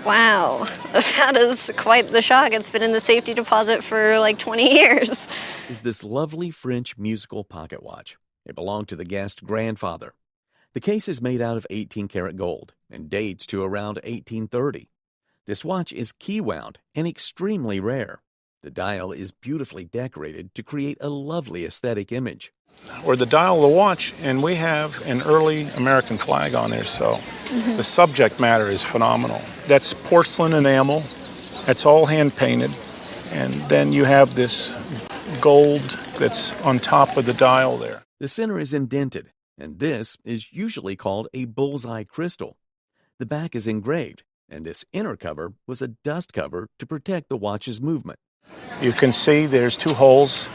Wow, that is quite the shock. It's been in the safety deposit for like 20 years. Is this lovely French musical pocket watch. It belonged to the guest's grandfather. The case is made out of 18-karat gold and dates to around 1830. This watch is key-wound and extremely rare. The dial is beautifully decorated to create a lovely aesthetic image. Or the dial of the watch, and we have an early American flag on there, so the subject matter is phenomenal. That's porcelain enamel. That's all hand-painted. And then you have this gold that's on top of the dial there. The center is indented, and this is usually called a bullseye crystal. The back is engraved, and this inner cover was a dust cover to protect the watch's movement. You can see there's two holes.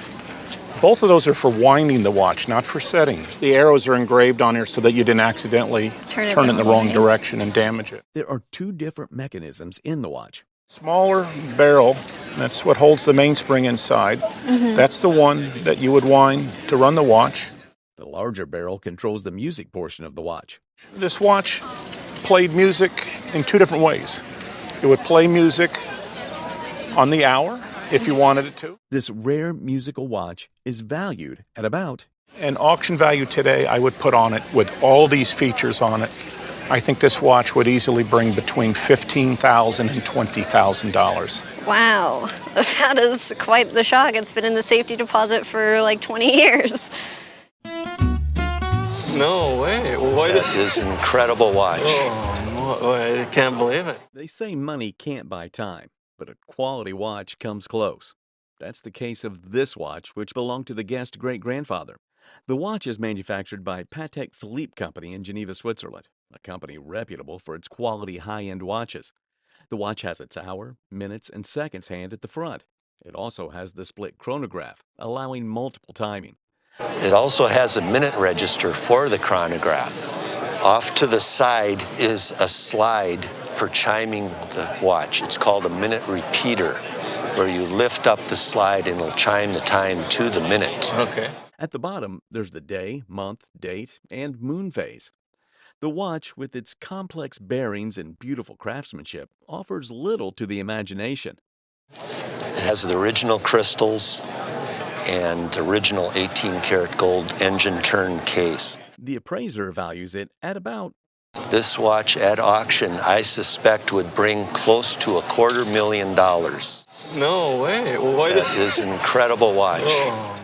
Both of those are for winding the watch, not for setting. The arrows are engraved on here so that you didn't accidentally turn it in the wrong direction and damage it. There are two different mechanisms in the watch. Smaller barrel, that's what holds the mainspring inside. That's the one that you would wind to run the watch. The larger barrel controls the music portion of the watch. This watch played music in two different ways. It would play music on the hour, if you wanted it to. This rare musical watch is valued at about... An auction value today I would put on it with all these features on it. I think this watch would easily bring between $15,000 and $20,000. Wow, that is quite the shock. It's been in the safety deposit for like 20 years. No way. That is an incredible watch. Oh, I can't believe it. They say money can't buy time, but a quality watch comes close. That's the case of this watch, which belonged to the guest's great-grandfather. The watch is manufactured by Patek Philippe Company in Geneva, Switzerland, a company reputable for its quality high-end watches. The watch has its hour, minutes, and seconds hand at the front. It also has the split chronograph, allowing multiple timing. It also has a minute register for the chronograph. Off to the side is a slide for chiming the watch. It's called a minute repeater, where you lift up the slide and it'll chime the time to the minute. Okay. At the bottom, there's the day, month, date, and moonphase. The watch, with its complex bearings and beautiful craftsmanship, offers little to the imagination. It has the original crystals and original 18-karat gold engine turn case. The appraiser values it at about... This watch at auction, I suspect, would bring close to $250,000. No way. That is an incredible watch. Oh.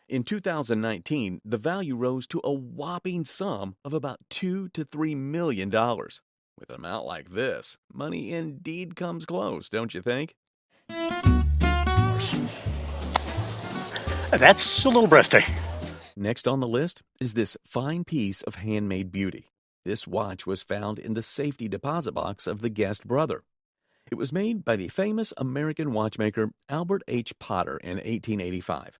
In 2019, the value rose to a whopping sum of about $2 to $3 million. With an amount like this, money indeed comes close, don't you think? That's a little breathtaking. Next on the list is this fine piece of handmade beauty. This watch was found in the safety deposit box of the guest brother. It was made by the famous American watchmaker Albert H. Potter in 1885.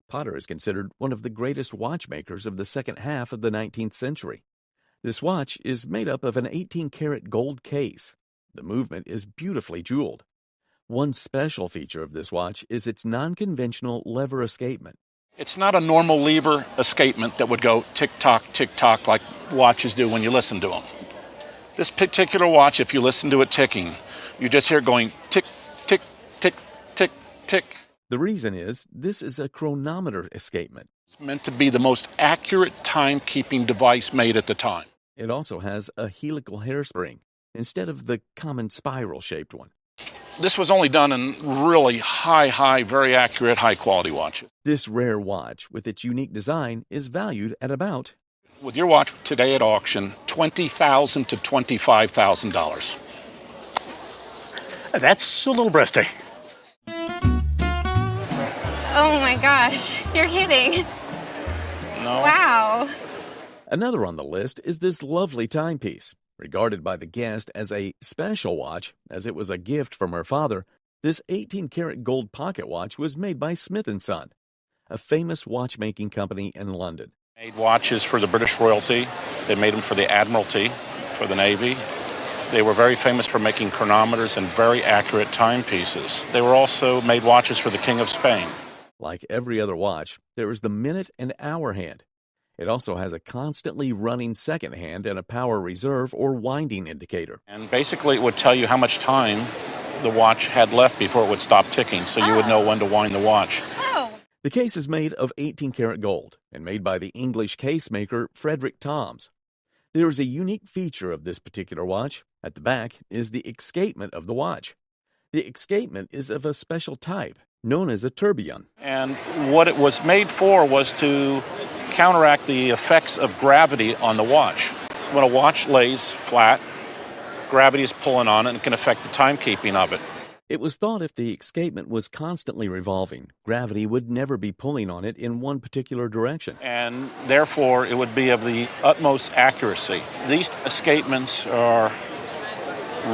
Potter is considered one of the greatest watchmakers of the second half of the 19th century. This watch is made up of an 18-karat gold case. The movement is beautifully jeweled. One special feature of this watch is its non-conventional lever escapement. It's not a normal lever escapement that would go tick-tock like watches do when you listen to them. This particular watch, if you listen to it ticking, you just hear going tick, tick, tick, tick, tick. The reason is this is a chronometer escapement. It's meant to be the most accurate timekeeping device made at the time. It also has a helical hairspring instead of the common spiral-shaped one. This was only done in really high, very accurate, high-quality watches. This rare watch, with its unique design, is valued at about... With your watch today at auction, $20,000 to $25,000. That's a little breathtaking. Oh my gosh, you're kidding. No. Wow. Another on the list is this lovely timepiece. Regarded by the guest as a special watch, as it was a gift from her father, this 18-karat gold pocket watch was made by Smith & Son, a famous watchmaking company in London. Made watches for the British royalty. They made them for the Admiralty, for the Navy. They were very famous for making chronometers and very accurate timepieces. They were also made watches for the King of Spain. Like every other watch, there is the minute and hour hand. It also has a constantly running second hand and a power reserve or winding indicator. And basically it would tell you how much time the watch had left before it would stop ticking, so you would know when to wind the watch. Oh. The case is made of 18-karat gold and made by the English case maker Frederick Toms. There is a unique feature of this particular watch. At the back is the escapement of the watch. The escapement is of a special type known as a tourbillon. And what it was made for was to counteract the effects of gravity on the watch. When a watch lays flat, gravity is pulling on it and it can affect the timekeeping of it. It was thought if the escapement was constantly revolving, gravity would never be pulling on it in one particular direction. And therefore, it would be of the utmost accuracy. These escapements are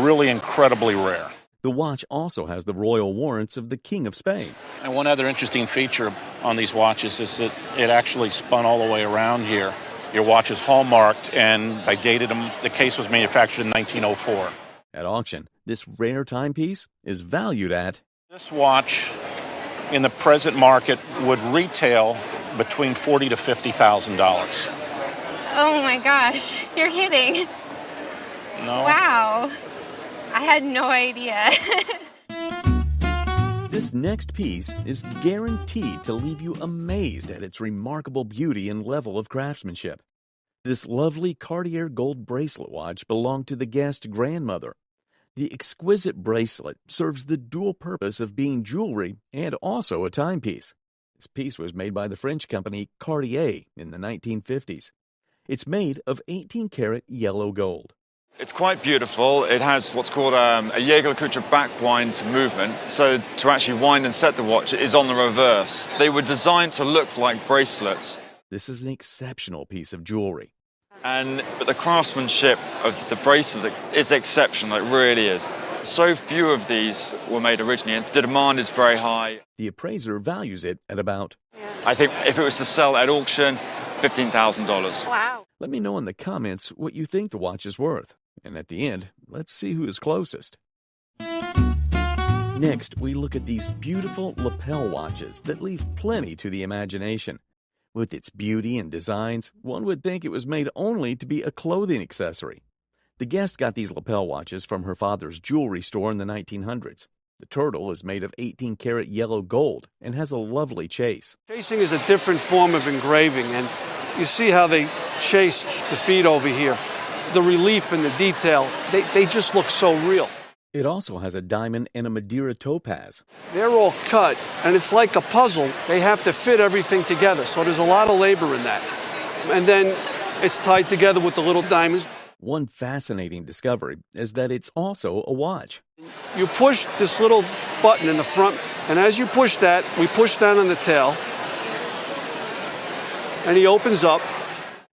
really incredibly rare. The watch also has the royal warrants of the King of Spain. And one other interesting feature on these watches is that it actually spun all the way around here. Your watch is hallmarked, and I dated them. The case was manufactured in 1904. At auction, this rare timepiece is valued at... This watch in the present market would retail between $40,000 to $50,000. Oh my gosh, you're kidding. No? Wow. I had no idea. This next piece is guaranteed to leave you amazed at its remarkable beauty and level of craftsmanship. This lovely Cartier gold bracelet watch belonged to the guest grandmother. The exquisite bracelet serves the dual purpose of being jewelry and also a timepiece. This piece was made by the French company Cartier in the 1950s. It's made of 18-karat yellow gold. It's quite beautiful. It has what's called a Jaeger cultra back wind movement. So to actually wind and set the watch, it is on the reverse. They were designed to look like bracelets. This is an exceptional piece of jewelry. But the craftsmanship of the bracelet is exceptional. It really is. So few of these were made originally, and the demand is very high. The appraiser values it at about... I think if it was to sell at auction, $15,000. Wow. Let me know in the comments what you think the watch is worth. And at the end, let's see who is closest. Next, we look at these beautiful lapel watches that leave plenty to the imagination. With its beauty and designs, one would think it was made only to be a clothing accessory. The guest got these lapel watches from her father's jewelry store in the 1900s. The turtle is made of 18-karat yellow gold and has a lovely chase. Chasing is a different form of engraving, and you see how they chased the feet over here. The relief and the detail, they just look so real. It also has a diamond and a Madeira topaz. They're all cut, and it's like a puzzle. They have to fit everything together, so there's a lot of labor in that. And then it's tied together with the little diamonds. One fascinating discovery is that it's also a watch. You push this little button in the front, and as you push that, we push down on the tail, and he opens up.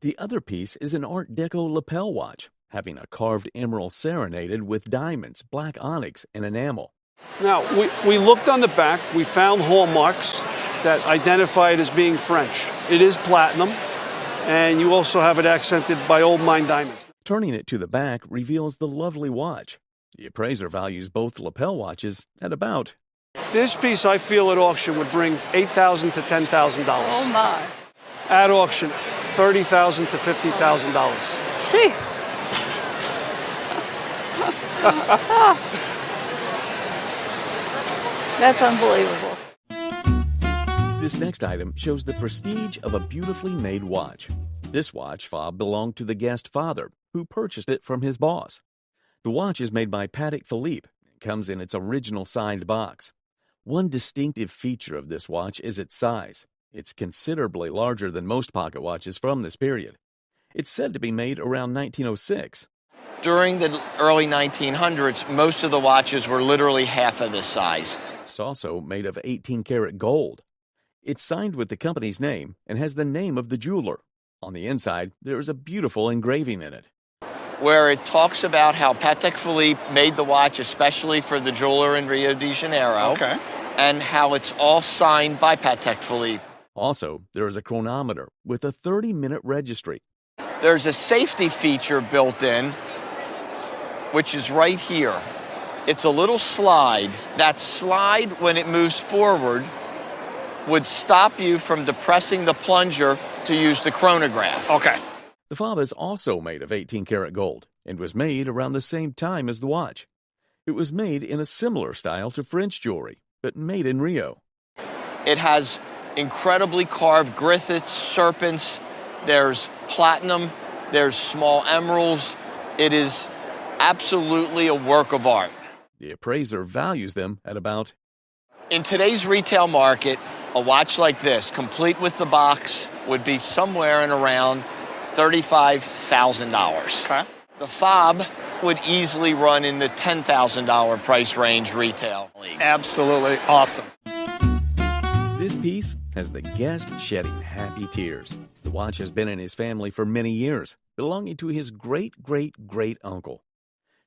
The other piece is an Art Deco lapel watch, having a carved emerald serenaded with diamonds, black onyx, and enamel. Now, we looked on the back. We found hallmarks that identify it as being French. It is platinum, and you also have it accented by old mine diamonds. Turning it to the back reveals the lovely watch. The appraiser values both lapel watches at about... This piece, I feel, at auction would bring $8,000 to $10,000. Oh my. At auction, $30,000 to $50,000. See. That's unbelievable. This next item shows the prestige of a beautifully made watch. This watch fob belonged to the guest father, who purchased it from his boss. The watch is made by Patek Philippe and comes in its original signed box. One distinctive feature of this watch is its size. It's considerably larger than most pocket watches from this period. It's said to be made around 1906. During the early 1900s, most of the watches were literally half of this size. It's also made of 18-karat gold. It's signed with the company's name and has the name of the jeweler. On the inside, there is a beautiful engraving in it, where it talks about how Patek Philippe made the watch especially for the jeweler in Rio de Janeiro, and how it's all signed by Patek Philippe. Also, there is a chronometer with a 30-minute registry. There's a safety feature built in, which is right here. It's a little slide. That slide, when it moves forward, would stop you from depressing the plunger to use the chronograph. Okay. The fob is also made of 18-karat gold and was made around the same time as the watch. It was made in a similar style to French jewelry, but made in Rio. It has incredibly carved griffiths, serpents, there's platinum, there's small emeralds. It is absolutely a work of art. The appraiser values them at about... In today's retail market, a watch like this, complete with the box, would be somewhere in around $35,000. Okay. The fob would easily run in the $10,000 price range retail. Absolutely awesome. This piece has the guest shedding happy tears. The watch has been in his family for many years, belonging to his great-great-great-uncle.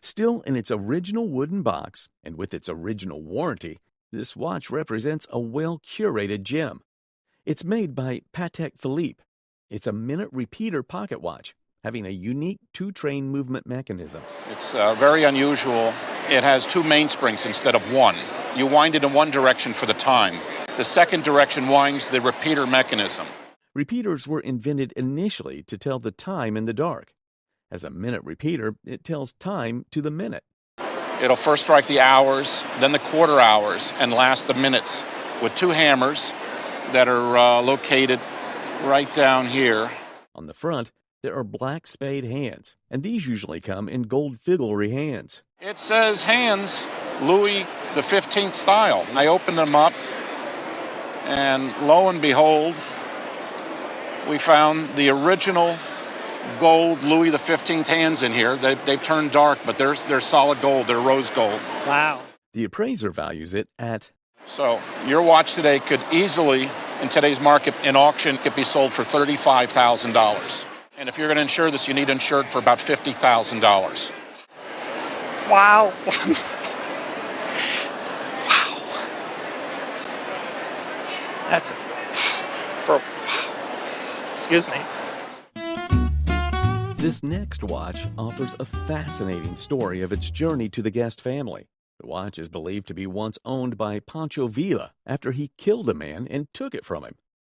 Still in its original wooden box, and with its original warranty, this watch represents a well-curated gem. It's made by Patek Philippe. It's a minute repeater pocket watch, having a unique two-train movement mechanism. It's very unusual. It has two mainsprings instead of one. You wind it in one direction for the time. The second direction winds the repeater mechanism. Repeaters were invented initially to tell the time in the dark. As a minute repeater, it tells time to the minute. It'll first strike the hours, then the quarter hours, and last the minutes with two hammers that are located right down here. On the front, there are black spade hands, and these usually come in gold filigree hands. It says hands, Louis XV style. I opened them up, and lo and behold, we found the original gold Louis XV hands in here. They've turned dark, but they're solid gold. They're rose gold. Wow. The appraiser values it at... So your watch today could easily, in today's market, in auction, could be sold for $35,000. And if you're going to insure this, you need to insure it for about $50,000. Wow. Wow. That's it. Wow. Excuse me. This next watch offers a fascinating story of its journey to the Guest family. The watch is believed to be once owned by Poncho Villa after he killed a man and took it from him.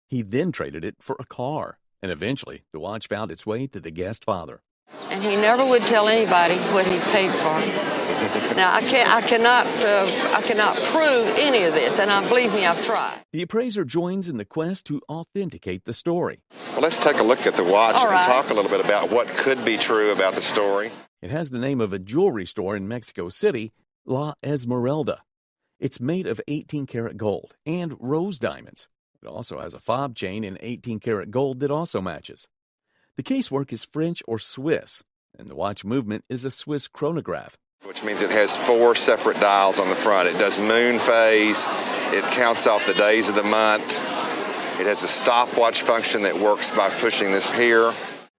He then traded it for a car, and eventually the watch found its way to the Guest father. And he never would tell anybody what he paid for it. Now, I cannot prove any of this, and believe me, I've tried. The appraiser joins in the quest to authenticate the story. Well, let's take a look at the watch All right. and talk a little bit about what could be true about the story. It has the name of a jewelry store in Mexico City, La Esmeralda. It's made of 18-karat gold and rose diamonds. It also has a fob chain in 18-karat gold that also matches. The casework is French or Swiss, and the watch movement is a Swiss chronograph. Which means it has 4 separate dials on the front. It does moonphase. It counts off the days of the month. It has a stopwatch function that works by pushing this here.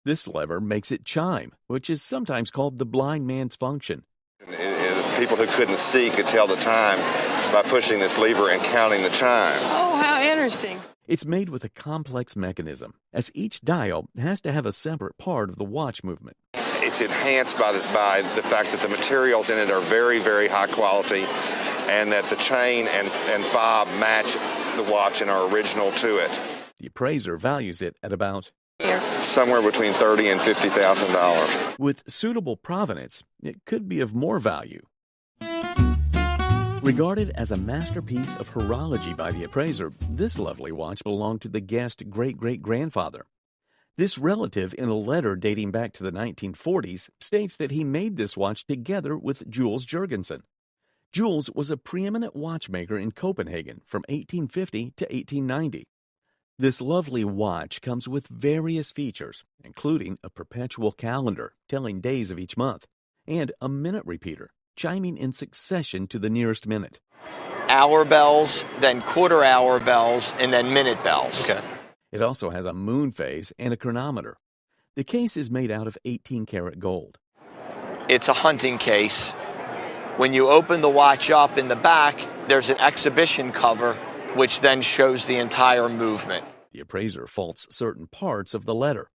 This lever makes it chime, which is sometimes called the blind man's function. People who couldn't see could tell the time by pushing this lever and counting the chimes. Oh, how interesting. It's made with a complex mechanism, as each dial has to have a separate part of the watch movement. It's enhanced by the fact that the materials in it are very, very high quality, and that the chain and fob match the watch and are original to it. The appraiser values it at about somewhere between $30,000 and $50,000. With suitable provenance, it could be of more value. Regarded as a masterpiece of horology by the appraiser, this lovely watch belonged to the Guest great-great-grandfather. This relative, in a letter dating back to the 1940s, states that he made this watch together with Jules Jurgenson. Jules was a preeminent watchmaker in Copenhagen from 1850 to 1890. This lovely watch comes with various features, including a perpetual calendar telling days of each month, and a minute repeater, chiming in succession to the nearest minute. Hour bells, then quarter hour bells, and then minute bells. Okay. It also has a moonphase and a chronometer. The case is made out of 18-karat gold. It's a hunting case. When you open the watch up in the back, there's an exhibition cover, which then shows the entire movement. The appraiser faults certain parts of the letter.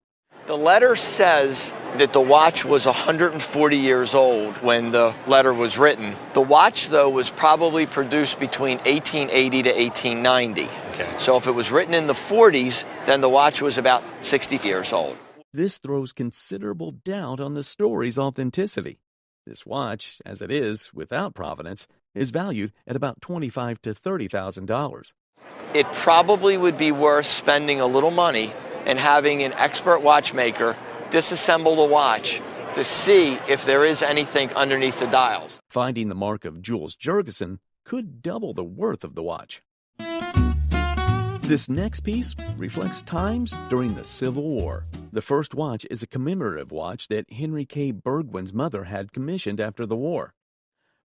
The letter says that the watch was 140 years old when the letter was written. The watch, though, was probably produced between 1880 to 1890. Okay. So if it was written in the 40s, then the watch was about 60 years old. This throws considerable doubt on the story's authenticity. This watch, as it is, without provenance, is valued at about $25,000 to $30,000. It probably would be worth spending a little money and having an expert watchmaker disassemble the watch to see if there is anything underneath the dials. Finding the mark of Jules Jurgenson could double the worth of the watch. This next piece reflects times during the Civil War. The first watch is a commemorative watch that Henry K. Burgwin's mother had commissioned after the war.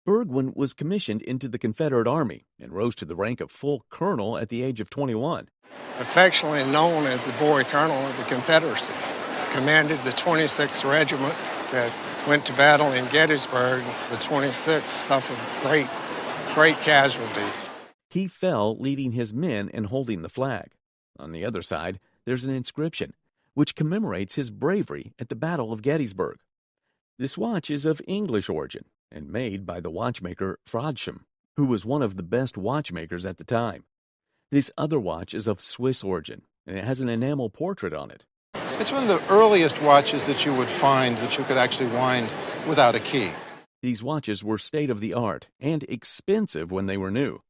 Gruen was commissioned into the Confederate Army and rose to the rank of full colonel at the age of 21. Affectionately known as the Boy Colonel of the Confederacy, commanded the 26th Regiment that went to battle in Gettysburg. The 26th suffered great casualties. He fell leading his men and holding the flag. On the other side, there's an inscription which commemorates his bravery at the Battle of Gettysburg. This watch is of English origin and made by the watchmaker Roadshow, who was one of the best watchmakers at the time. This other watch is of Swiss origin, and it has an enamel portrait on it. It's one of the earliest watches that you would find that you could actually wind without a key. These watches were state-of-the-art and expensive when they were new.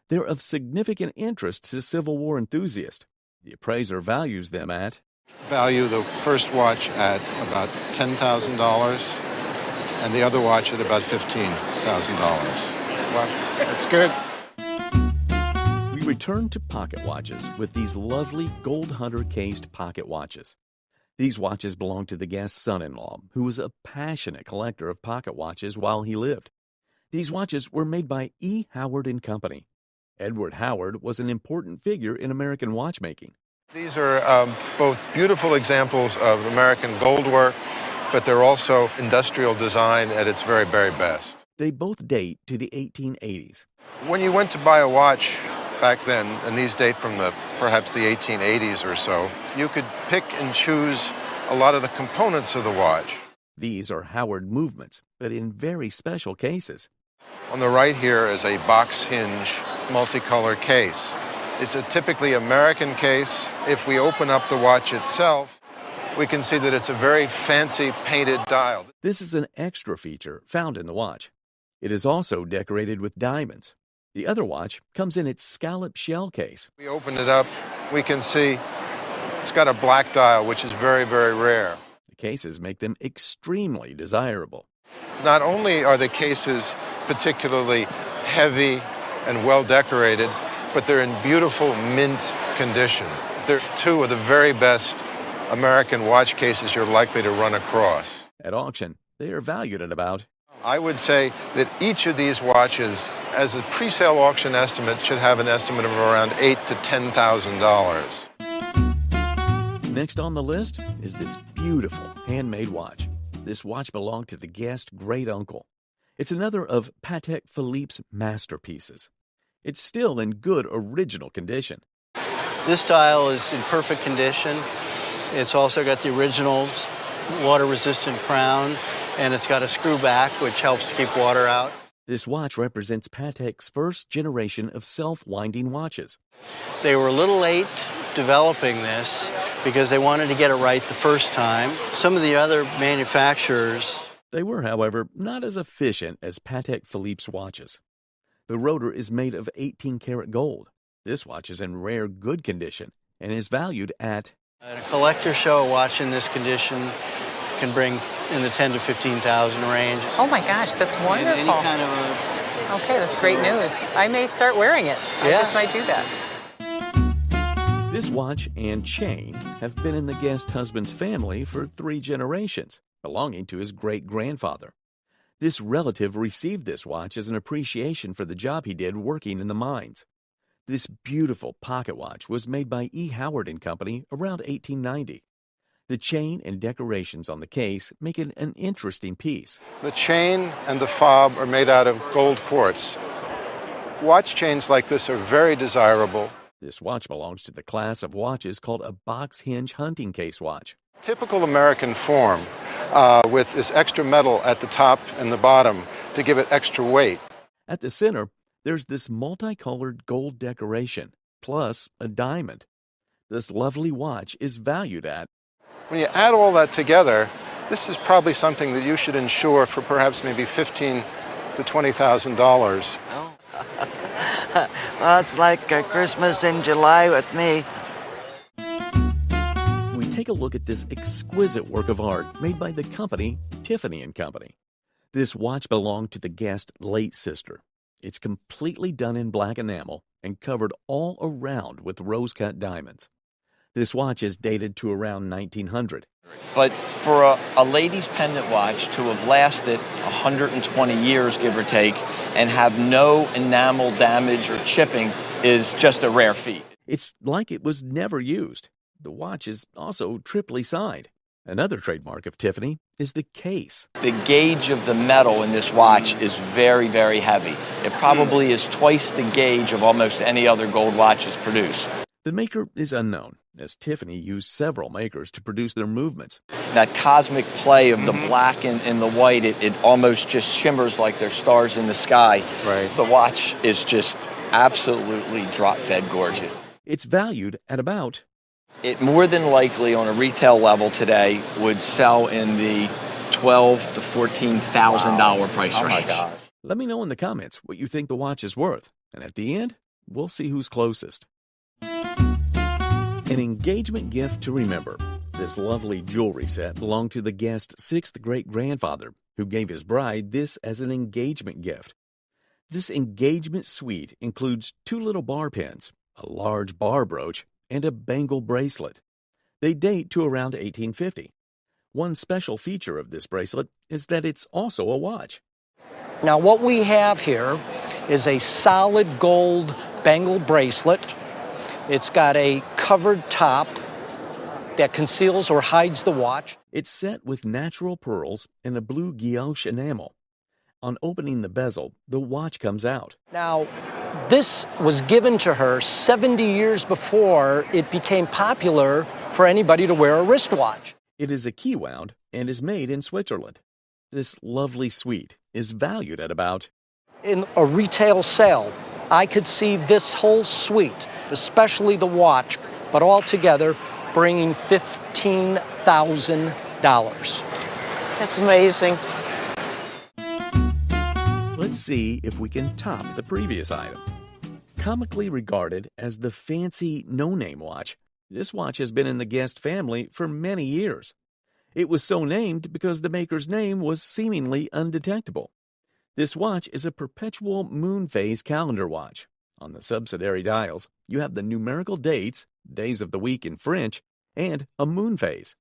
They're of significant interest to Civil War enthusiasts. The appraiser values them at... Value the first watch at about $10,000 and the other watch at about $15,000. Well, that's good. We return to pocket watches with these lovely gold hunter-cased pocket watches. These watches belong to the guest's son-in-law, who was a passionate collector of pocket watches while he lived. These watches were made by E. Howard & Company. Edward Howard was an important figure in American watchmaking. These are both beautiful examples of American gold work, but they're also industrial design at its very, very best. They both date to the 1880s. When you went to buy a watch back then, and these date from perhaps the 1880s or so, you could pick and choose a lot of the components of the watch. These are Howard movements, but in very special cases. On the right here is a box hinge multicolor case. It's a typically American case. If we open up the watch itself, we can see that it's a very fancy painted dial. This is an extra feature found in the watch. It is also decorated with diamonds. The other watch comes in its scallop shell case. We open it up, we can see it's got a black dial, which is very, very rare. The cases make them extremely desirable. Not only are the cases particularly heavy and well decorated, but they're in beautiful mint condition. They're two of the very best American watch cases you're likely to run across. At auction, they are valued at about... I would say that each of these watches, as a pre-sale auction estimate, should have an estimate of around $8,000 to $10,000. Next on the list is this beautiful handmade watch. This watch belonged to the guest's great-uncle. It's another of Patek Philippe's masterpieces. It's still in good original condition. This dial is in perfect condition. It's also got the originals, water-resistant crown, and it's got a screw back, which helps to keep water out. This watch represents Patek's first generation of self-winding watches. They were a little late developing this because they wanted to get it right the first time. Some of the other manufacturers... They were, however, not as efficient as Patek Philippe's watches. The rotor is made of 18-karat gold. This watch is in rare good condition and is valued at... At a collector show, a watch in this condition can bring in the $10,000 to $15,000 range. Oh my gosh, that's wonderful. Any kind of Okay, that's great news. I may start wearing it. I just might do that. This watch and chain have been in the guest husband's family for 3 generations, belonging to his great-grandfather. This relative received this watch as an appreciation for the job he did working in the mines. This beautiful pocket watch was made by E. Howard & Company around 1890. The chain and decorations on the case make it an interesting piece. The chain and the fob are made out of gold quartz. Watch chains like this are very desirable. This watch belongs to the class of watches called a box hinge hunting case watch. Typical American form with this extra metal at the top and the bottom to give it extra weight. At the center, there's this multicolored gold decoration, plus a diamond. This lovely watch is valued at... When you add all that together, this is probably something that you should insure for perhaps maybe $15,000 to $20,000. Oh. Well, it's like Christmas in July with me. We take a look at this exquisite work of art made by the company Tiffany & Company. This watch belonged to the guest's late sister. It's completely done in black enamel and covered all around with rose-cut diamonds. This watch is dated to around 1900. But for a lady's pendant watch to have lasted 120 years, give or take, and have no enamel damage or chipping is just a rare feat. It's like it was never used. The watch is also triply signed. Another trademark of Tiffany is the case. The gauge of the metal in this watch is very, very heavy. It probably is twice the gauge of almost any other gold watches produced. The maker is unknown, as Tiffany used several makers to produce their movements. That cosmic play of the black and the white, it almost just shimmers like there's stars in the sky. Right. The watch is just absolutely drop-dead gorgeous. It's valued at about... It more than likely on a retail level today would sell in the $12,000 to $14,000 price range. My gosh. Let me know in the comments what you think the watch is worth. And at the end, we'll see who's closest. An engagement gift to remember. This lovely jewelry set belonged to the guest's sixth great-grandfather, who gave his bride this as an engagement gift. This engagement suite includes 2 little bar pins, a large bar brooch, and a bangle bracelet. They date to around 1850. One special feature of this bracelet is that it's also a watch. Now what we have here is a solid gold bangle bracelet. It's got a covered top that conceals or hides the watch. It's set with natural pearls and a blue guilloche enamel. On opening the bezel, the watch comes out. Now, this was given to her 70 years before it became popular for anybody to wear a wristwatch. It is a key wound and is made in Switzerland. This lovely suite is valued at about... In a retail sale, I could see this whole suite, especially the watch, but all together bringing $15,000. That's amazing. Let's see if we can top the previous item. Comically regarded as the fancy no-name watch, this watch has been in the guest family for many years. It was so named because the maker's name was seemingly undetectable. This watch is a perpetual moonphase calendar watch. On the subsidiary dials, you have the numerical dates, days of the week in French, and a moonphase.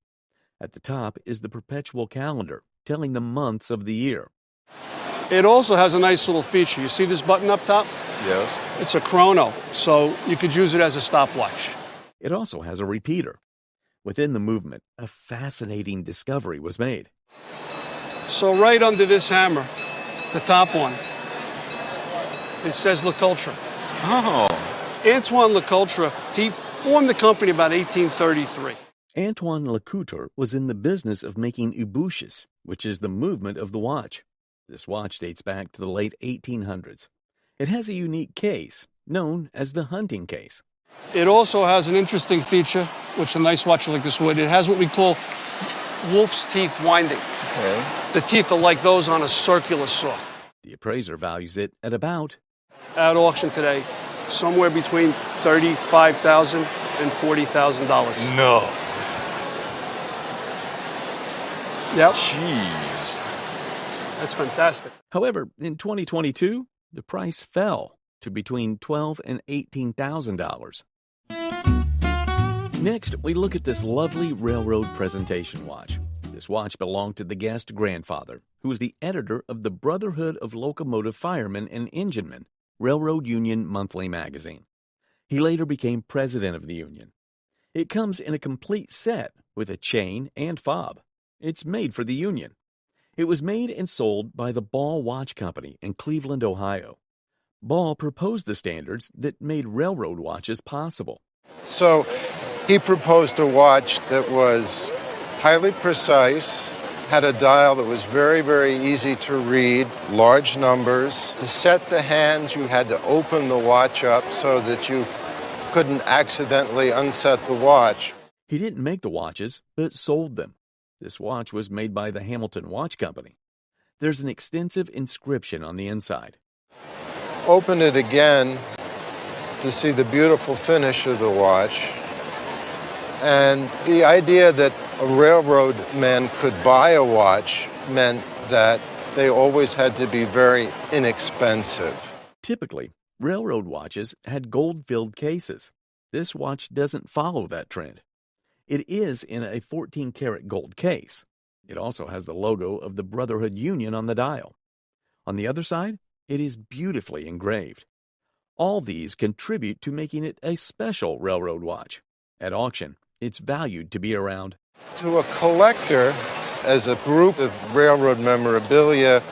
At the top is the perpetual calendar, telling the months of the year. It also has a nice little feature. You see this button up top? Yes. It's a chrono, so you could use it as a stopwatch. It also has a repeater. Within the movement, a fascinating discovery was made. So right under this hammer, the top one, it says Le Cultra. Oh. Antoine Le Cultra, he formed the company about 1833. Antoine Le Cultra was in the business of making ubouches, which is the movement of the watch. This watch dates back to the late 1800s. It has a unique case, known as the hunting case. It also has an interesting feature, which a nice watch like this would. It has what we call wolf's teeth winding. Okay. The teeth are like those on a circular saw. The appraiser values it at about... At auction today, somewhere between $35,000 and $40,000. No. Yep. Jeez. That's fantastic. However, in 2022, the price fell to between $12,000 and $18,000. Next, we look at this lovely railroad presentation watch. This watch belonged to the guest grandfather, who was the editor of the Brotherhood of Locomotive Firemen and Enginemen, Railroad Union Monthly magazine. He later became president of the union. It comes in a complete set with a chain and fob. It's made for the union. It was made and sold by the Ball Watch Company in Cleveland, Ohio. Ball proposed the standards that made railroad watches possible. So he proposed a watch that was highly precise, had a dial that was very, very easy to read, large numbers. To set the hands, you had to open the watch up so that you couldn't accidentally unset the watch. He didn't make the watches, but sold them. This watch was made by the Hamilton Watch Company. There's an extensive inscription on the inside. Open it again to see the beautiful finish of the watch. And the idea that a railroad man could buy a watch meant that they always had to be very inexpensive. Typically, railroad watches had gold-filled cases. This watch doesn't follow that trend. It is in a 14-karat gold case. It also has the logo of the Brotherhood Union on the dial. On the other side, it is beautifully engraved. All these contribute to making it a special railroad watch. At auction, it's valued to be around. To a collector, as a group of railroad memorabilia,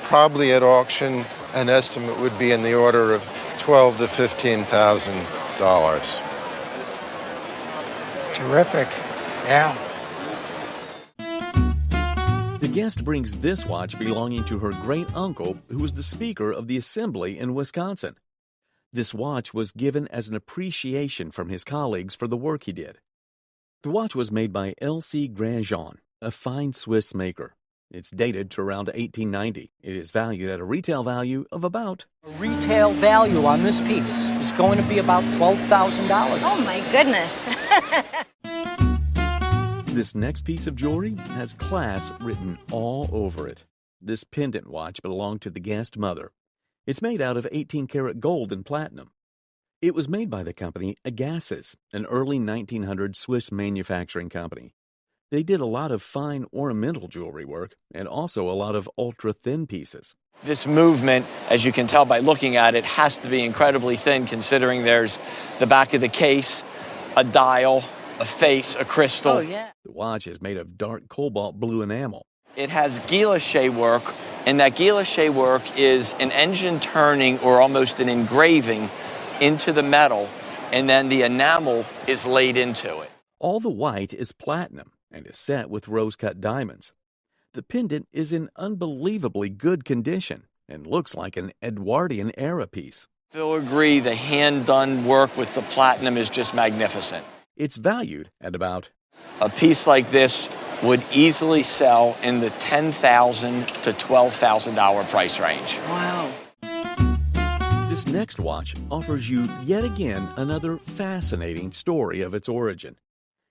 probably at auction, an estimate would be in the order of $12,000 to $15,000. Terrific. Yeah. The guest brings this watch belonging to her great-uncle, who was the Speaker of the Assembly in Wisconsin. This watch was given as an appreciation from his colleagues for the work he did. The watch was made by L.C. Grandjean, a fine Swiss maker. It's dated to around 1890. It is valued at a retail value of about... Retail value on this piece is going to be about $12,000. Oh my goodness. This next piece of jewelry has class written all over it. This pendant watch belonged to the guest mother. It's made out of 18-karat gold and platinum. It was made by the company Aases, an early 1900 Swiss manufacturing company. They did a lot of fine ornamental jewelry work and also a lot of ultra-thin pieces. This movement, as you can tell by looking at it, has to be incredibly thin considering there's the back of the case, a dial, a face, a crystal. Oh, yeah. The watch is made of dark cobalt blue enamel. It has guilloche work, and that guilloche work is an engine turning or almost an engraving into the metal, and then the enamel is laid into it. All the white is platinum and is set with rose-cut diamonds. The pendant is in unbelievably good condition and looks like an Edwardian era piece. Phil agree the hand-done work with the platinum is just magnificent. It's valued at about... A piece like this would easily sell in the $10,000 to $12,000 price range. Wow. This next watch offers you yet again another fascinating story of its origin.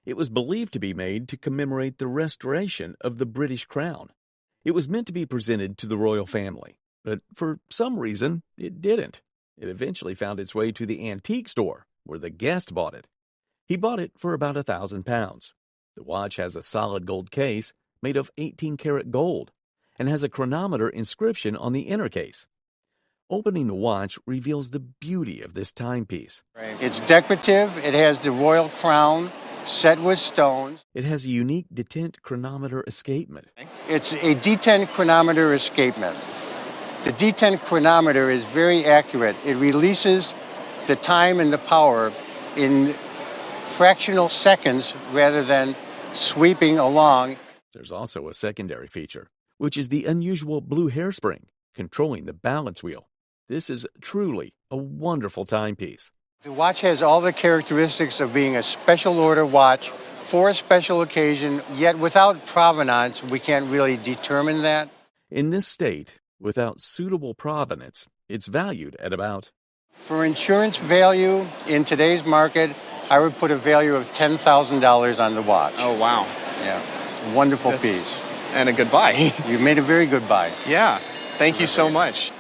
It was believed to be made to commemorate the restoration of the British crown. It was meant to be presented to the royal family, but for some reason it didn't. It eventually found its way to the antique store, where the guest bought it. He bought it for about £1,000. The watch has a solid gold case made of 18-karat gold and has a chronometer inscription on the inner case. Opening the watch reveals the beauty of this timepiece. It's decorative. It has the royal crown set with stones. It has a unique detent chronometer escapement. It's a detent chronometer escapement. The detent chronometer is very accurate. It releases the time and the power in fractional seconds rather than sweeping along. There's also a secondary feature, which is the unusual blue hairspring controlling the balance wheel. This is truly a wonderful timepiece. The watch has all the characteristics of being a special order watch for a special occasion, yet without provenance, we can't really determine that. In this state, without suitable provenance, it's valued at about... For insurance value in today's market, I would put a value of $10,000 on the watch. Oh, wow. Yeah, wonderful piece. And a good buy. You made a very good buy. Yeah, thank you so much.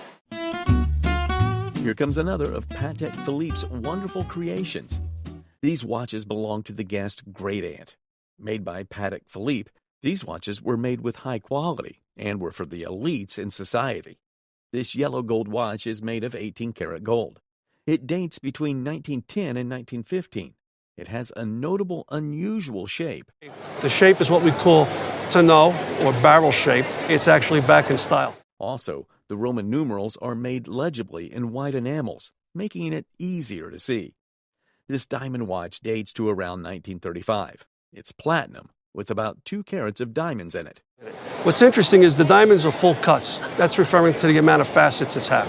Here comes another of Patek Philippe's wonderful creations. These watches belong to the guest great-aunt. Made by Patek Philippe, these watches were made with high quality and were for the elites in society. This yellow gold watch is made of 18-karat gold. It dates between 1910 and 1915. It has a notable, unusual shape. The shape is what we call tonneau or barrel shape. It's actually back in style. Also, the Roman numerals are made legibly in white enamels, making it easier to see. This diamond watch dates to around 1935. It's platinum with about 2 carats of diamonds in it. What's interesting is the diamonds are full cuts. That's referring to the amount of facets it's had.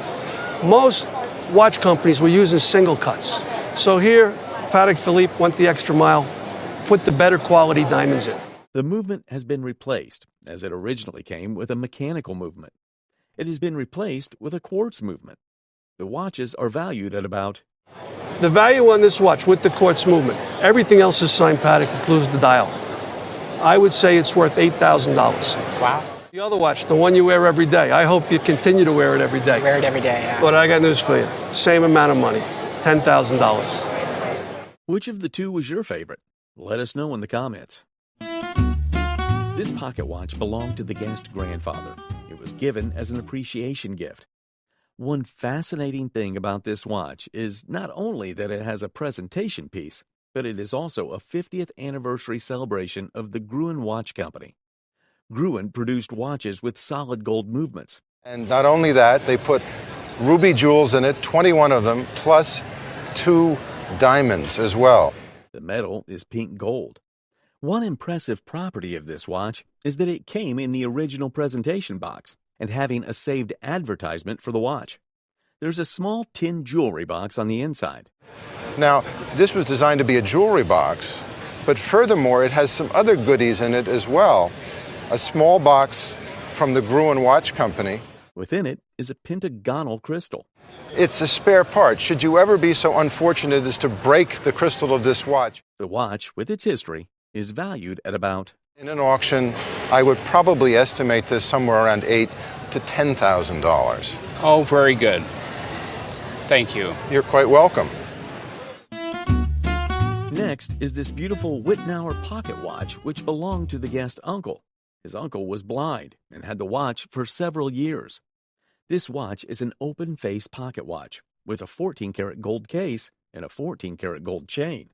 Most watch companies were using single cuts. So here, Patek Philippe went the extra mile, put the better quality diamonds in. The movement has been replaced, as it originally came with a mechanical movement. It has been replaced with a quartz movement. The watches are valued at about... The value on this watch with the quartz movement, everything else is signed Patek, includes the dial. I would say it's worth $8,000. Wow. The other watch, the one you wear every day, I hope you continue to wear it every day. Wear it every day, yeah. But I got news for you. Same amount of money, $10,000. Which of the two was your favorite? Let us know in the comments. This pocket watch belonged to the guest grandfather. It was given as an appreciation gift. One fascinating thing about this watch is not only that it has a presentation piece, but it is also a 50th anniversary celebration of the Gruen watch company. Gruen produced watches with solid gold movements. And not only that, they put ruby jewels in it, 21 of them, plus 2 diamonds as well. The metal is pink gold. One impressive property of this watch is that it came in the original presentation box and having a saved advertisement for the watch. There's a small tin jewelry box on the inside. Now, this was designed to be a jewelry box, but furthermore, it has some other goodies in it as well. A small box from the Gruen watch company. Within it is a pentagonal crystal. It's a spare part, should you ever be so unfortunate as to break the crystal of this watch. The watch, with its history, is valued at about... In an auction, I would probably estimate this somewhere around $8,000 to $10,000. Oh, very good. Thank you. You're quite welcome. Next is this beautiful Whittnauer pocket watch, which belonged to the guest uncle. His uncle was blind and had the watch for several years. This watch is an open-face pocket watch with a 14-karat gold case and a 14-karat gold chain.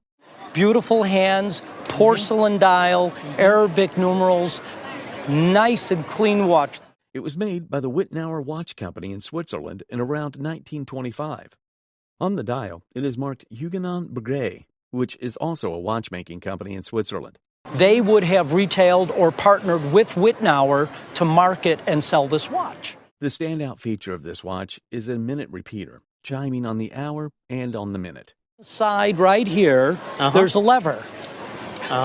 Beautiful hands, porcelain dial, Arabic numerals, nice and clean watch. It was made by the Whittnauer Watch Company in Switzerland in around 1925. On the dial, it is marked Jurgenson, which is also a watchmaking company in Switzerland. They would have retailed or partnered with Whittnauer to market and sell this watch. The standout feature of this watch is a minute repeater, chiming on the hour and on the minute. Side right here, there's a lever.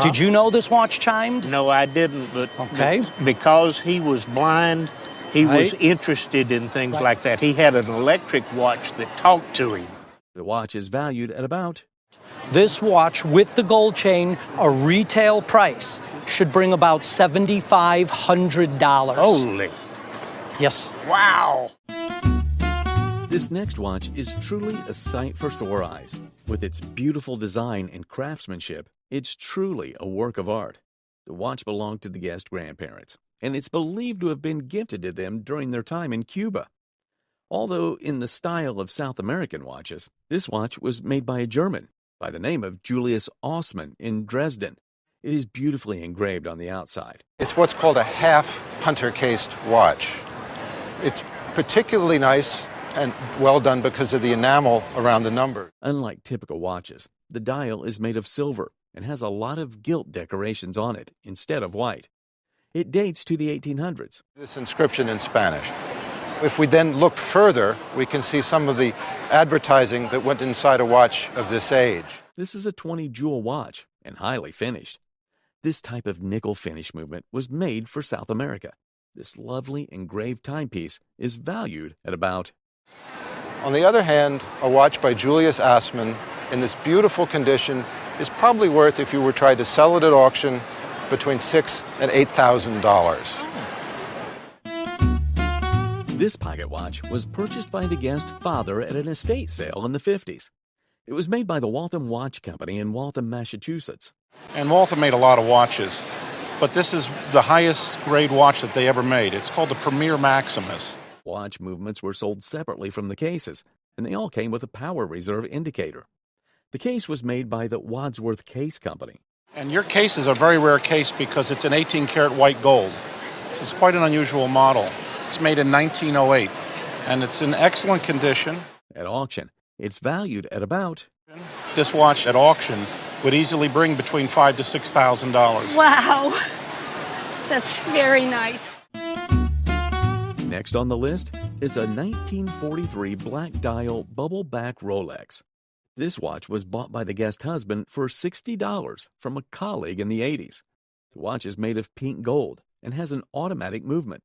Did you know this watch chimed? No, I didn't, but okay. Because he was blind, he was interested in things like that. He had an electric watch that talked to him. The watch is valued at about... This watch with the gold chain, a retail price, should bring about $7,500. Holy. Yes. Wow. This next watch is truly a sight for sore eyes. With its beautiful design and craftsmanship, it's truly a work of art. The watch belonged to the guest grandparents, and it's believed to have been gifted to them during their time in Cuba. Although in the style of South American watches, this watch was made by a German by the name of Julius Osman in Dresden. It is beautifully engraved on the outside. It's what's called a half hunter-cased watch. It's particularly nice and well done because of the enamel around the number. Unlike typical watches, the dial is made of silver and has a lot of gilt decorations on it instead of white. It dates to the 1800s. This inscription in Spanish. If we then look further, we can see some of the advertising that went inside a watch of this age. This is a 20-jewel watch and highly finished. This type of nickel finish movement was made for South America. This lovely engraved timepiece is valued at about... On the other hand, a watch by Julius Osman in this beautiful condition is probably worth, if you were trying to sell it at auction, between $6,000 and $8,000. This pocket watch was purchased by the guest father at an estate sale in the 50s. It was made by the Waltham Watch Company in Waltham, Massachusetts. And Waltham made a lot of watches, but this is the highest grade watch that they ever made. It's called the Premier Maximus. Watch movements were sold separately from the cases, and they all came with a power reserve indicator. The case was made by the Wadsworth Case Company. And your case is a very rare case because it's an 18-karat white gold. So it's quite an unusual model. It's made in 1908, and it's in excellent condition. At auction, it's valued at about... This watch at auction would easily bring between $5,000 to $6,000. Wow, that's very nice. Next on the list is a 1943 black dial bubbleback Rolex. This watch was bought by the guest husband for $60 from a colleague in the 80s. The watch is made of pink gold and has an automatic movement.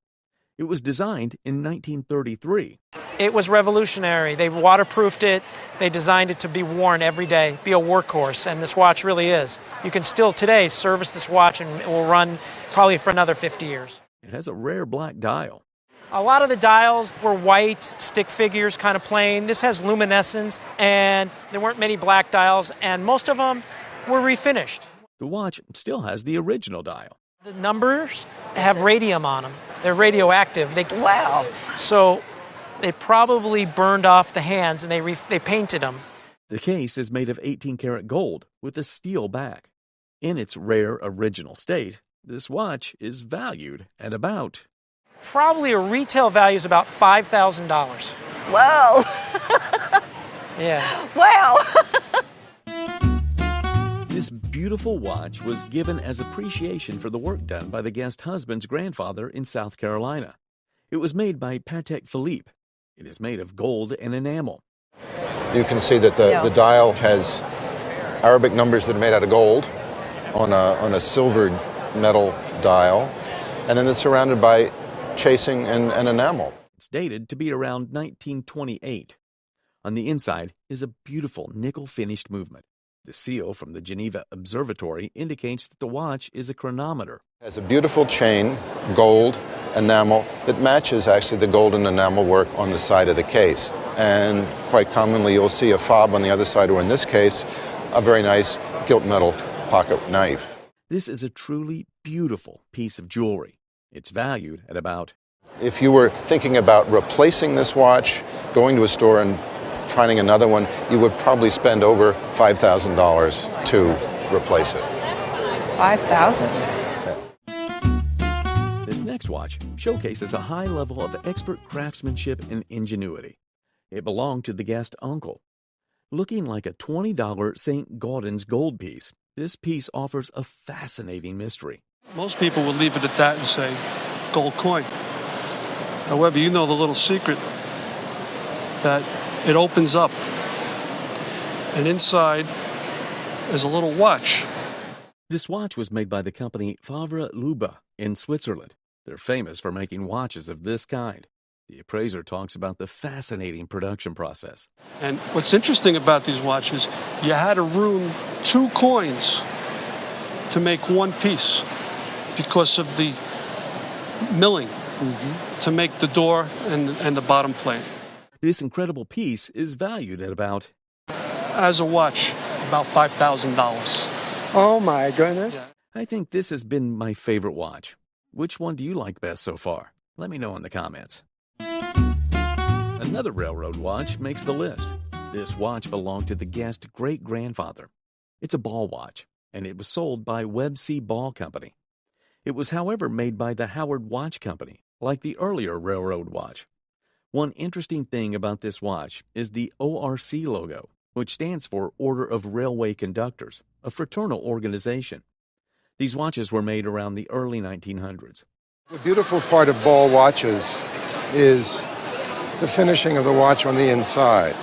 It was designed in 1933. It was revolutionary. They waterproofed it. They designed it to be worn every day, be a workhorse, and this watch really is. You can still today service this watch and it will run probably for another 50 years. It has a rare black dial. A lot of the dials were white, stick figures, kind of plain. This has luminescence, and there weren't many black dials, and most of them were refinished. The watch still has the original dial. The numbers have radium on them. They're radioactive. Wow. So they probably burned off the hands, and they painted them. The case is made of 18-karat gold with a steel back. In its rare original state, this watch is valued at about... Probably a retail value is about $5,000. Whoa. Yeah. Wow. This beautiful watch was given as appreciation for the work done by the guest husband's grandfather in South Carolina. It was made by Patek Philippe. It is made of gold and enamel. You can see that the dial has Arabic numbers that are made out of gold on a silvered metal dial, and then it's surrounded by chasing and enamel. It's dated to be around 1928. On the inside is a beautiful nickel-finished movement. The seal from the Geneva Observatory indicates that the watch is a chronometer. It has a beautiful chain, gold, enamel, that matches actually the gold and enamel work on the side of the case. And quite commonly you'll see a fob on the other side, or in this case, a very nice gilt metal pocket knife. This is a truly beautiful piece of jewelry. It's valued at about... If you were thinking about replacing this watch, going to a store and finding another one, you would probably spend over $5,000 to replace it. $5,000? Yeah. This next watch showcases a high level of expert craftsmanship and ingenuity. It belonged to the guest uncle. Looking like a $20 St. Gaudens gold piece, this piece offers a fascinating mystery. Most people would leave it at that and say, gold coin. However, you know the little secret that it opens up, and inside is a little watch. This watch was made by the company Favra luba in Switzerland. They're famous for making watches of this kind. The appraiser talks about the fascinating production process. And what's interesting about these watches, you had to ruin 2 coins to make one piece because of the milling to make the door and the bottom plate. This incredible piece is valued at about... As a watch, about $5,000. Oh my goodness. I think this has been my favorite watch. Which one do you like best so far? Let me know in the comments. Another railroad watch makes the list. This watch belonged to the guest great-grandfather. It's a ball watch, and it was sold by Webb-C Ball Company. It was, however, made by the Howard Watch Company, like the earlier railroad watch. One interesting thing about this watch is the ORC logo, which stands for Order of Railway Conductors, a fraternal organization. These watches were made around the early 1900s. The beautiful part of ball watches is the finishing of the watch on the inside.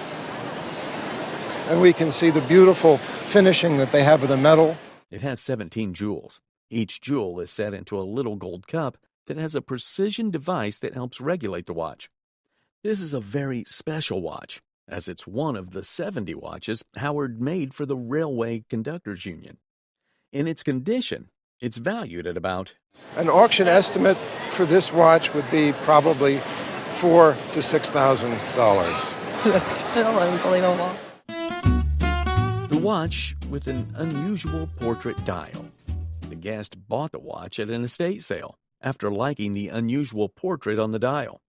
And we can see the beautiful finishing that they have of the metal. It has 17 jewels. Each jewel is set into a little gold cup that has a precision device that helps regulate the watch. This is a very special watch, as it's one of the 70 watches Howard made for the Railway Conductors Union. In its condition, it's valued at about... An auction estimate for this watch would be probably $4,000 to $6,000. That's still unbelievable. The watch with an unusual portrait dial. The guest bought the watch at an estate sale after liking the unusual portrait on the dial.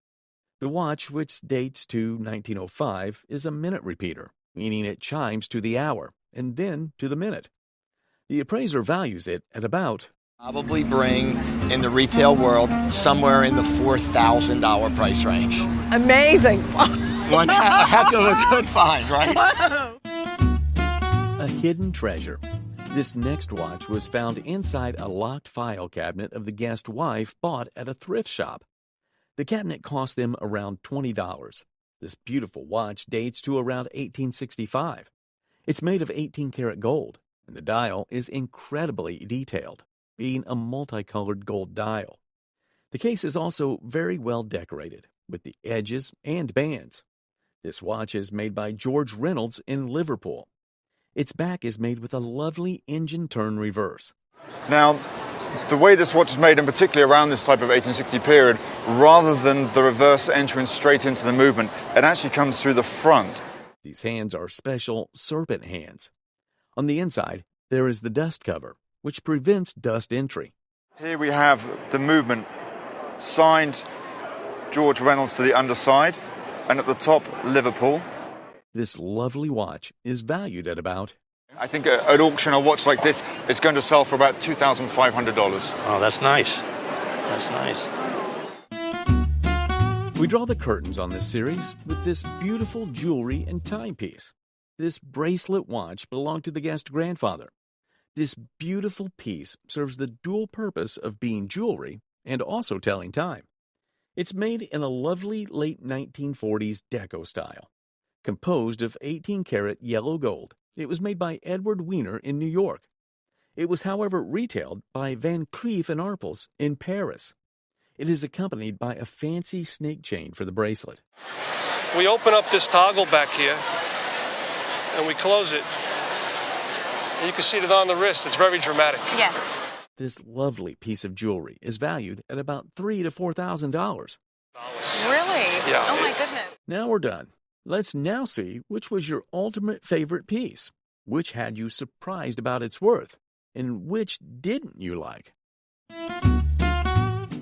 The watch, which dates to 1905, is a minute repeater, meaning it chimes to the hour and then to the minute. The appraiser values it at about... Probably bring, in the retail world, somewhere in the $4,000 price range. Amazing. One heck of a good find, right? A hidden treasure. This next watch was found inside a locked file cabinet of the guest's wife bought at a thrift shop. The cabinet cost them around $20. This beautiful watch dates to around 1865. It's made of 18-karat gold, and the dial is incredibly detailed, being a multicolored gold dial. The case is also very well decorated, with the edges and bands. This watch is made by George Reynolds in Liverpool. Its back is made with a lovely engine turn reverse. Now, the way this watch is made, and particularly around this type of 1860 period, rather than the reverse entering straight into the movement, it actually comes through the front. These hands are special serpent hands. On the inside, there is the dust cover, which prevents dust entry. Here we have the movement, signed George Reynolds to the underside, and at the top, Liverpool. This lovely watch is valued at about... I think at auction a watch like this is going to sell for about $2,500. Oh, that's nice. That's nice. We draw the curtains on this series with this beautiful jewelry and timepiece. This bracelet watch belonged to the guest's grandfather. This beautiful piece serves the dual purpose of being jewelry and also telling time. It's made in a lovely late 1940s Deco style. Composed of 18-karat yellow gold, it was made by Edward Weiner in New York. It was, however, retailed by Van Cleef & Arpels in Paris. It is accompanied by a fancy snake chain for the bracelet. We open up this toggle back here, and we close it. And you can see it on the wrist. It's very dramatic. Yes. This lovely piece of jewelry is valued at about $3,000 to $4,000. Really? Yeah. Oh, my goodness. Now we're done. Let's now see which was your ultimate favorite piece, which had you surprised about its worth, and which didn't you like.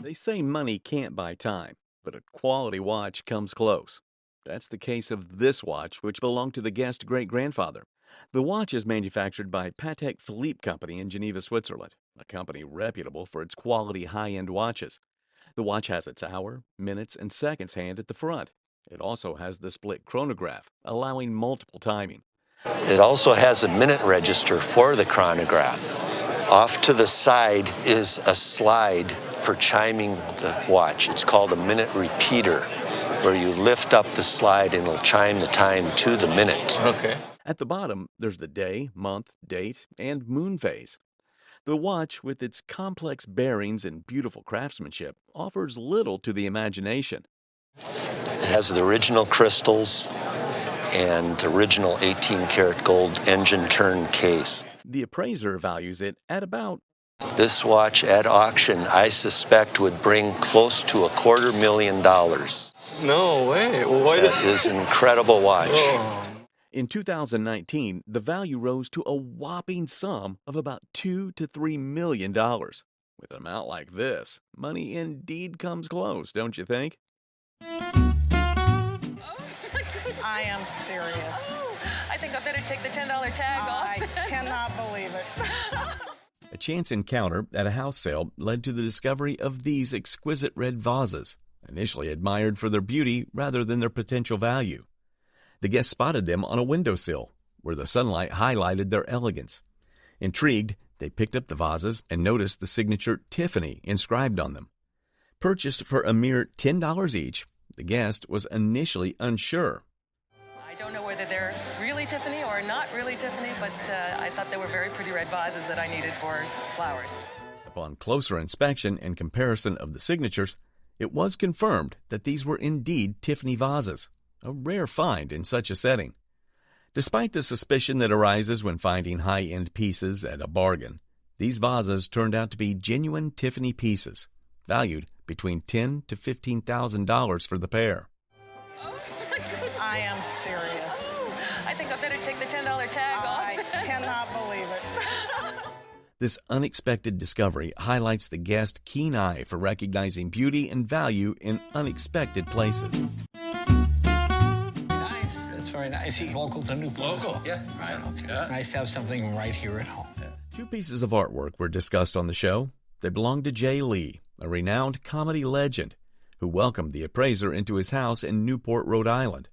They say money can't buy time, but a quality watch comes close. That's the case of this watch, which belonged to the guest's great-grandfather. The watch is manufactured by Patek Philippe Company in Geneva, Switzerland, a company reputable for its quality high-end watches. The watch has its hour, minutes, and seconds hand at the front. It also has the split chronograph, allowing multiple timing. It also has a minute register for the chronograph. Off to the side is a slide for chiming the watch. It's called a minute repeater, where you lift up the slide and it'll chime the time to the minute. Okay. At the bottom, there's the day, month, date, and moonphase. The watch, with its complex bearings and beautiful craftsmanship, offers little to the imagination. It has the original crystals and original 18-karat gold engine turn case. The appraiser values it at about... This watch at auction, I suspect, would bring close to $250,000. No way. Well, that is an incredible watch. Oh. In 2019, the value rose to a whopping sum of about $2 to $3 million. With an amount like this, money indeed comes close, don't you think? I am serious. I think I better take the $10 tag off. I cannot believe it. A chance encounter at a house sale led to the discovery of these exquisite red vases, initially admired for their beauty rather than their potential value. The guests spotted them on a windowsill, where the sunlight highlighted their elegance. Intrigued, they picked up the vases and noticed the signature Tiffany inscribed on them. Purchased for a mere $10 each, the guest was initially unsure. I don't know whether they're really Tiffany or not really Tiffany, but I thought they were very pretty red vases that I needed for flowers. Upon closer inspection and comparison of the signatures, it was confirmed that these were indeed Tiffany vases, a rare find in such a setting. Despite the suspicion that arises when finding high-end pieces at a bargain, these vases turned out to be genuine Tiffany pieces, valued between $10,000 to $15,000 for the pair. I am serious. I think I better take the $10 tag off. I cannot believe it. This unexpected discovery highlights the guest's keen eye for recognizing beauty and value in unexpected places. Nice. That's very nice. He's local to Newport. Local? Yeah. Right. Okay. Yeah. It's nice to have something right here at home. Two pieces of artwork were discussed on the show. They belonged to Jay Lee, a renowned comedy legend, who welcomed the appraiser into his house in Newport, Rhode Island.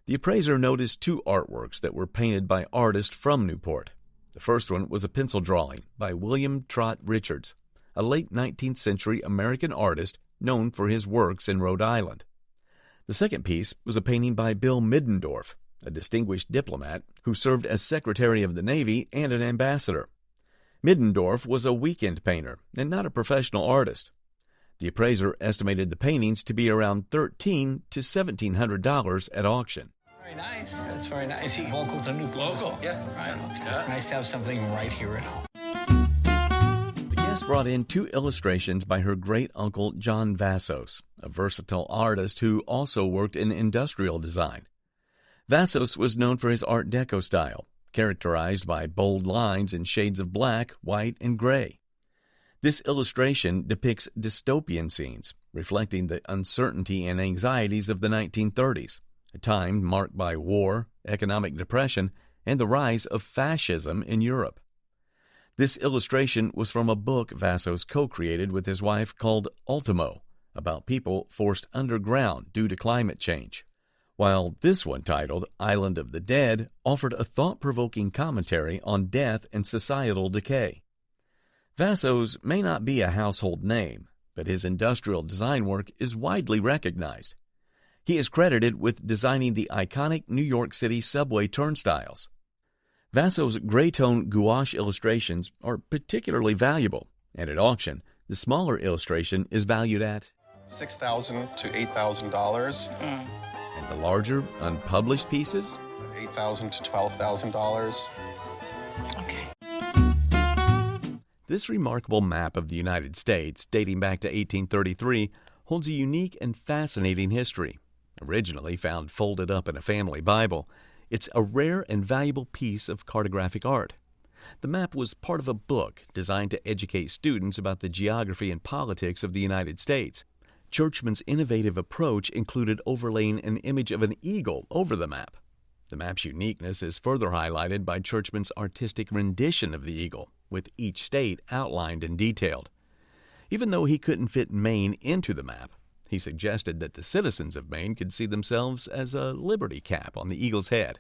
The appraiser noticed two artworks that were painted by artists from Newport. The first one was a pencil drawing by William Trott Richards, a late 19th century American artist known for his works in Rhode Island. The second piece was a painting by Bill Middendorf, a distinguished diplomat who served as Secretary of the Navy and an ambassador. Middendorf was a weekend painter and not a professional artist. The appraiser estimated the paintings to be around $1,300 to $1,700 at auction. Very nice. That's very nice. He's local to New Local. Yeah. Right. Okay. Yeah. It's nice to have something right here at home. The guest brought in 2 illustrations by her great-uncle John Vassos, a versatile artist who also worked in industrial design. Vassos was known for his Art Deco style, characterized by bold lines in shades of black, white, and gray. This illustration depicts dystopian scenes, reflecting the uncertainty and anxieties of the 1930s, a time marked by war, economic depression, and the rise of fascism in Europe. This illustration was from a book Vassos co-created with his wife called Ultimo, about people forced underground due to climate change, while this one, titled Island of the Dead, offered a thought-provoking commentary on death and societal decay. Vassos may not be a household name, but his industrial design work is widely recognized. He is credited with designing the iconic New York City subway turnstiles. Vassos' gray-tone gouache illustrations are particularly valuable, and at auction, the smaller illustration is valued at $6,000 to $8,000. And the larger, unpublished pieces? $8,000 to $12,000. Okay. This remarkable map of the United States, dating back to 1833, holds a unique and fascinating history. Originally found folded up in a family Bible, it's a rare and valuable piece of cartographic art. The map was part of a book designed to educate students about the geography and politics of the United States. Churchman's innovative approach included overlaying an image of an eagle over the map. The map's uniqueness is further highlighted by Churchman's artistic rendition of the eagle, with each state outlined and detailed. Even though he couldn't fit Maine into the map, he suggested that the citizens of Maine could see themselves as a liberty cap on the eagle's head.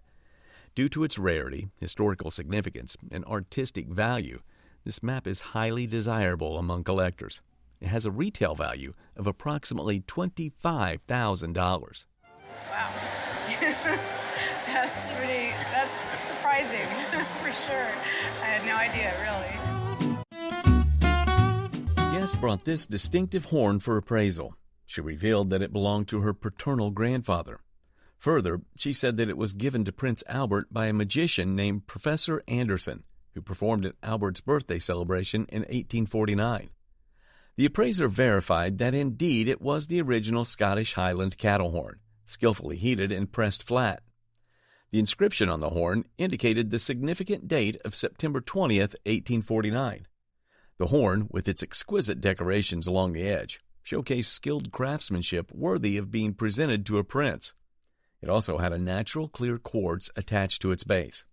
Due to its rarity, historical significance, and artistic value, this map is highly desirable among collectors. It has a retail value of approximately $25,000. Wow. That's surprising, for sure. I had no idea, really. The guest brought this distinctive horn for appraisal. She revealed that it belonged to her paternal grandfather. Further, she said that it was given to Prince Albert by a magician named Professor Anderson, who performed at Albert's birthday celebration in 1849. The appraiser verified that indeed it was the original Scottish Highland cattle horn, skillfully heated and pressed flat. The inscription on the horn indicated the significant date of September 20th, 1849. The horn, with its exquisite decorations along the edge, showcased skilled craftsmanship worthy of being presented to a prince. It also had a natural clear quartz attached to its base.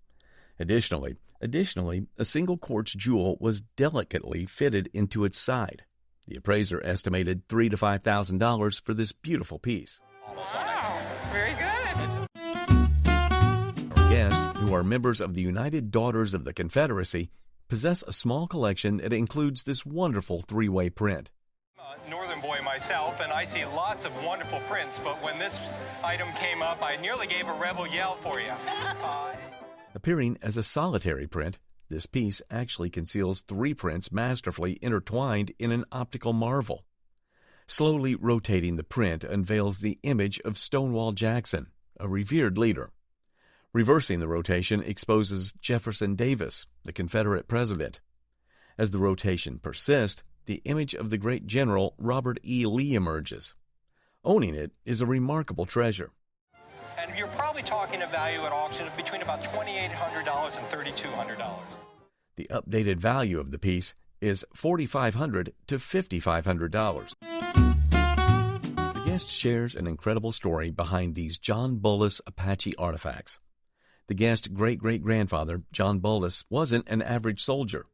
Additionally, a single quartz jewel was delicately fitted into its side. The appraiser estimated $3,000 to $5,000 for this beautiful piece. Wow, very good. Our guests, who are members of the United Daughters of the Confederacy, possess a small collection that includes this wonderful three-way print. Northern boy myself, and I see lots of wonderful prints, but when this item came up, I nearly gave a rebel yell for you. Appearing as a solitary print, this piece actually conceals 3 prints masterfully intertwined in an optical marvel. Slowly rotating the print unveils the image of Stonewall Jackson, a revered leader. Reversing the rotation exposes Jefferson Davis, the Confederate president. As the rotation persists, the image of the great general Robert E. Lee emerges. Owning it is a remarkable treasure. And you're probably talking a value at auction of between about $2,800 and $3,200. The updated value of the piece is $4,500 to $5,500. The guest shares an incredible story behind these John Bullis Apache artifacts. The guest's great-great-grandfather, John Bullis, wasn't an average soldier.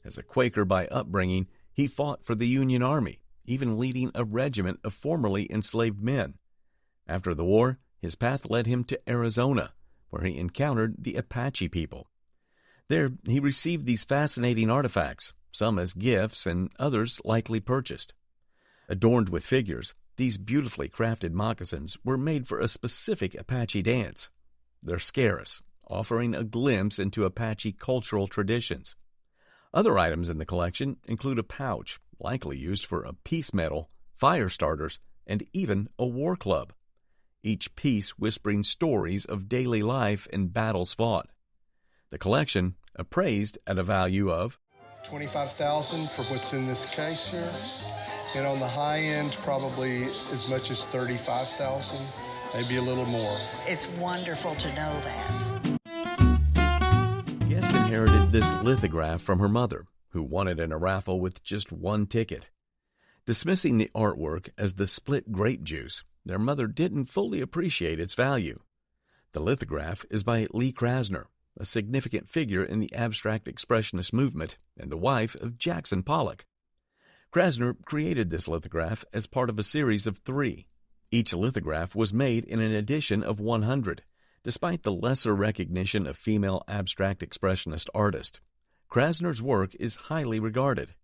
As a Quaker by upbringing, he fought for the Union Army, even leading a regiment of formerly enslaved men. After the war, his path led him to Arizona, where he encountered the Apache people. There, he received these fascinating artifacts, some as gifts and others likely purchased. Adorned with figures, these beautifully crafted moccasins were made for a specific Apache dance. They're scarce, offering a glimpse into Apache cultural traditions. Other items in the collection include a pouch, likely used for a peace medal, fire starters, and even a war club. Each piece whispering stories of daily life and battles fought. The collection appraised at a value of $25,000 for what's in this case here. And on the high end, probably as much as $35,000, maybe a little more. It's wonderful to know that. Guest inherited this lithograph from her mother, who won it in a raffle with just one ticket. Dismissing the artwork as the split grape juice, their mother didn't fully appreciate its value. The lithograph is by Lee Krasner, a significant figure in the abstract expressionist movement and the wife of Jackson Pollock. Krasner created this lithograph as part of a series of 3. Each lithograph was made in an edition of 100, despite the lesser recognition of female abstract expressionist artists. Krasner's work is highly regarded.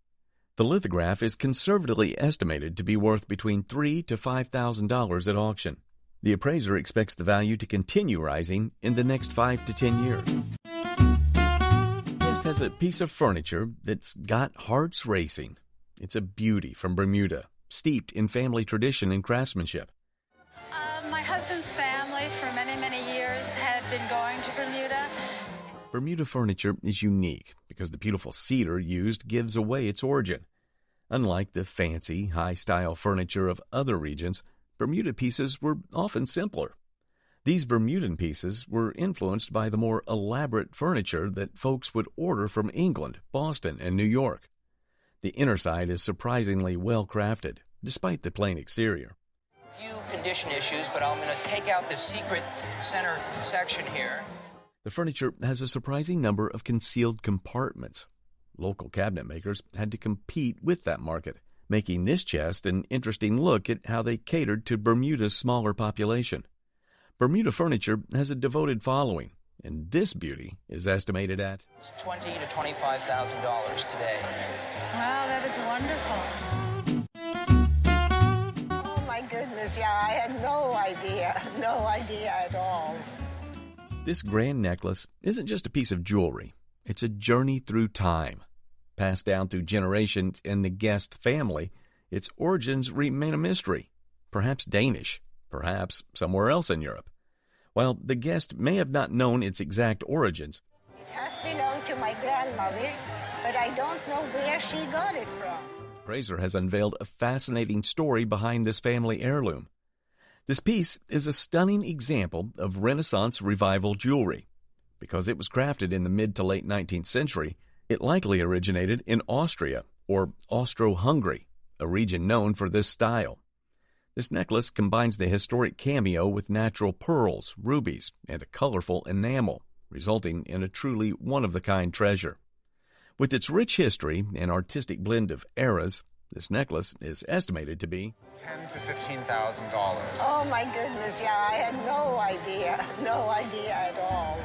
The lithograph is conservatively estimated to be worth between $3,000 to $5,000 at auction. The appraiser expects the value to continue rising in the next 5 to 10 years. Guest has a piece of furniture that's got hearts racing. It's a beauty from Bermuda, steeped in family tradition and craftsmanship. My husband's family for many, many years had been going to Bermuda. Bermuda furniture is unique because the beautiful cedar used gives away its origin. Unlike the fancy, high-style furniture of other regions, Bermuda pieces were often simpler. These Bermudan pieces were influenced by the more elaborate furniture that folks would order from England, Boston, and New York. The inner side is surprisingly well crafted, despite the plain exterior. Few condition issues, but I'm going to take out the secret center section here. The furniture has a surprising number of concealed compartments. Local cabinet makers had to compete with that market, making this chest an interesting look at how they catered to Bermuda's smaller population. Bermuda furniture has a devoted following, and this beauty is estimated at $20,000 to $25,000 today. Wow, that is wonderful. Oh my goodness, yeah, I had no idea at all. This grand necklace isn't just a piece of jewelry. It's a journey through time. Passed down through generations in the Guest family, its origins remain a mystery. Perhaps Danish, perhaps somewhere else in Europe. While the Guest may have not known its exact origins, It has belonged to my grandmother, but I don't know where she got it from. Fraser has unveiled a fascinating story behind this family heirloom. This piece is a stunning example of Renaissance revival jewelry. Because it was crafted in the mid to late 19th century, it likely originated in Austria, or Austro-Hungary, a region known for this style. This necklace combines the historic cameo with natural pearls, rubies, and a colorful enamel, resulting in a truly one-of-the-kind treasure. With its rich history and artistic blend of eras, this necklace is estimated to be $10,000 to $15,000. Oh my goodness, yeah, I had no idea at all.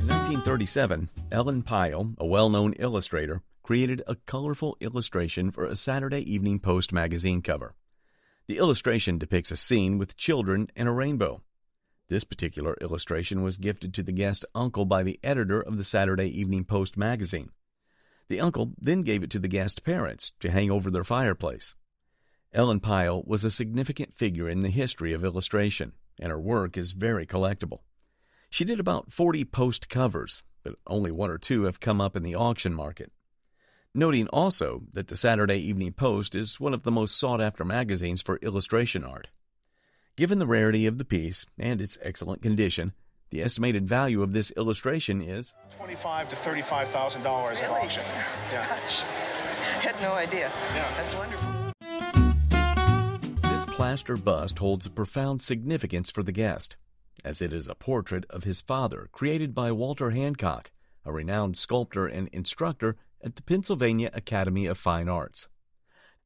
In 1937, Ellen Pyle, a well-known illustrator, created a colorful illustration for a Saturday Evening Post magazine cover. The illustration depicts a scene with children and a rainbow. This particular illustration was gifted to the Guest uncle by the editor of the Saturday Evening Post magazine. The uncle then gave it to the Guest parents to hang over their fireplace. Ellen Pyle was a significant figure in the history of illustration, and her work is very collectible. She did about 40 Post covers, but only 1 or 2 have come up in the auction market. Noting also that the Saturday Evening Post is one of the most sought-after magazines for illustration art. Given the rarity of the piece and its excellent condition, the estimated value of this illustration is $25,000 to $35,000 at auction. Yeah. Gosh, I had no idea. Yeah. That's wonderful. This plaster bust holds a profound significance for the Guest, as it is a portrait of his father created by Walter Hancock, a renowned sculptor and instructor at the Pennsylvania Academy of Fine Arts.